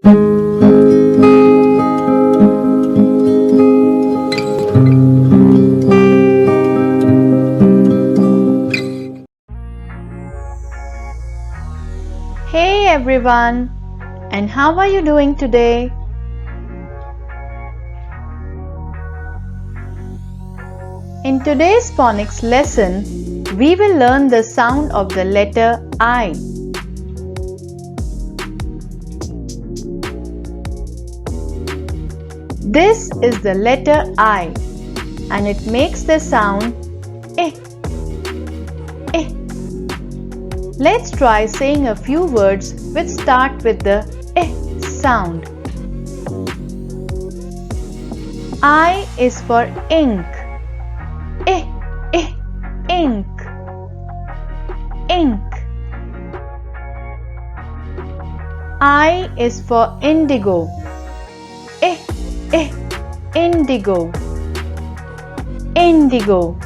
Hey everyone, and how are you doing today? In today's phonics lesson, we will learn the sound of the letter I. This is the letter I, and it makes the sound eh. Eh. Let's try saying a few words which start with the eh sound. I is for ink. Eh, ink. Ink. I is for indigo. Eh, indigo. Indigo.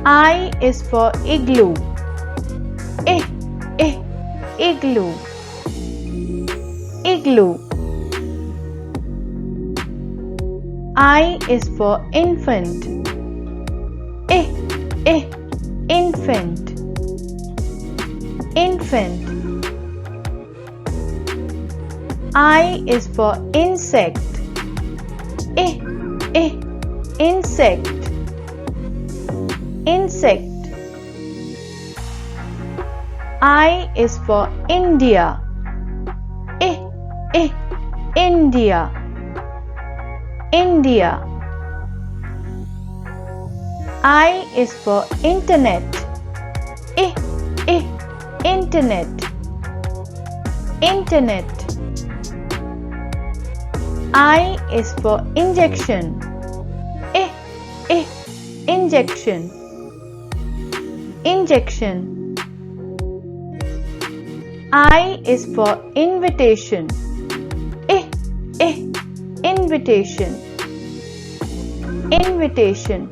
I is for igloo. Igloo. Igloo. I is for infant. Infant. Infant. I is for insect. Insect. Insect. I is for India. India. India. I is for internet. Internet. Internet. I is for injection. Injection. Injection. I is for invitation. Invitation. Invitation.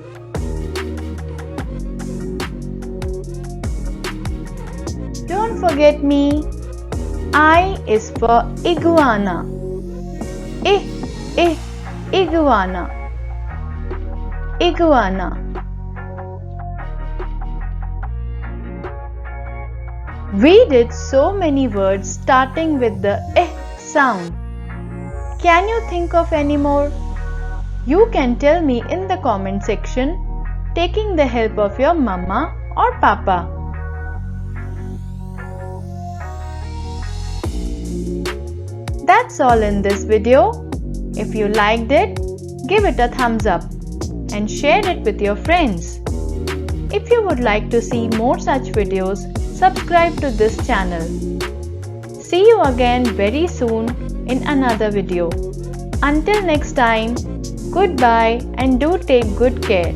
Don't forget me. I is for iguana. Iguana. Iguana. We did so many words starting with the sound. Can you think of any more? You can tell me in the comment section, taking the help of your mama or papa. That's all in this video. If you liked it, give it a thumbs up and share it with your friends. If you would like to see more such videos, subscribe to this channel. See you again very soon in another video. Until next time, goodbye and do take good care.